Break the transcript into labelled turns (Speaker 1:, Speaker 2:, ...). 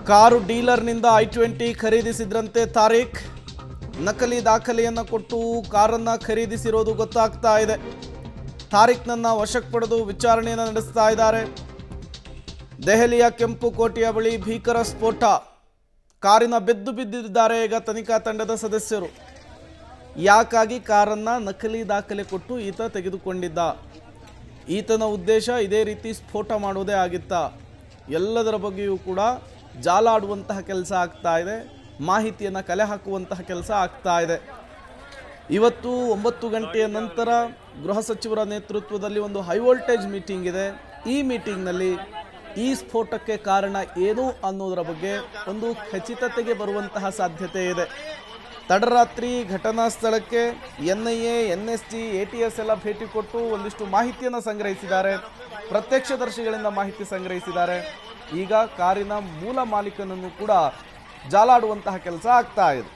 Speaker 1: Car ಡೀಲರ್ನಿಂದ i20 ಖರೀದಿಸಿದ್ರಂತೆ ತಾರೀಖ್ ನಕಲಿ ದಾಖಲೆಯನ್ನು ಕೊಟ್ಟು ಕಾರನ್ನು ಖರೀದಿಸಿರೋದು ಗೊತ್ತಾಗ್ತಾ ಇದೆ. ತಾರೀಖ್ನನ್ನ ವಶಕ್ಕೆ ಪಡೆದು ವಿಚಾರಣೆಯನ್ನು ನಡೆಸ್ತಾ ಇದ್ದಾರೆ. ದೆಹಲಿಯ ಕೆಂಪು ಕೋಟೆಯ ಬಳಿ ಭೀಕರ ಸ್ಫೋಟ, ಕಾರಿನ ಬೆದ್ದು ಬಿದ್ದಿದ್ದಾರೆ ಈಗ ತನಿಖಾ ತಂಡದ ಸದಸ್ಯರು. ಯಾಕಾಗಿ ಕಾರನ್ನು ನಕಲಿ ದಾಖಲೆ ಕೊಟ್ಟು ಈತ ತೆಗೆದುಕೊಂಡಿದ್ದ? ಈತನ ಉದ್ದೇಶ ಇದೇ ರೀತಿ ಸ್ಫೋಟ ಮಾಡೋದೇ ಆಗಿತ್ತಾ? ಎಲ್ಲದರ ಬಗ್ಗೆಯೂ ಕೂಡ ಜಾಲಾಡುವಂತಹ ಕೆಲಸ ಆಗ್ತಾ ಇದೆ, ಮಾಹಿತಿಯನ್ನು ಕಲೆ ಹಾಕುವಂತಹ ಕೆಲಸ ಆಗ್ತಾ ಇದೆ. ಇವತ್ತು 9 ಗಂಟೆಯ ನಂತರ ಗೃಹ ಸಚಿವರ ನೇತೃತ್ವದಲ್ಲಿ ಒಂದು ಹೈ ವೋಲ್ಟೇಜ್ ಮೀಟಿಂಗ್ ಇದೆ. ಈ ಮೀಟಿಂಗ್ನಲ್ಲಿ ಈ ಸ್ಫೋಟಕ್ಕೆ ಕಾರಣ ಏನು ಅನ್ನೋದರ ಬಗ್ಗೆ ಒಂದು ಖಚಿತತೆಗೆ ಬರುವಂತಹ ಸಾಧ್ಯತೆ ಇದೆ. ತಡರಾತ್ರಿ ಘಟನಾ ಸ್ಥಳಕ್ಕೆ NIA, NSG, ATS ಎಲ್ಲ ಭೇಟಿ ಕೊಟ್ಟು ಒಂದಿಷ್ಟು ಮಾಹಿತಿಯನ್ನು ಸಂಗ್ರಹಿಸಿದ್ದಾರೆ. ಪ್ರತ್ಯಕ್ಷದರ್ಶಿಗಳಿಂದ ಮಾಹಿತಿ ಸಂಗ್ರಹಿಸಿದ್ದಾರೆ. ಈಗ ಕಾರಿನ ಮೂಲ ಮಾಲೀಕನನ್ನು ಕೂಡ ಜಾಲಾಡುವಂತಹ ಕೆಲಸ ಆಗ್ತಾ ಇದೆ.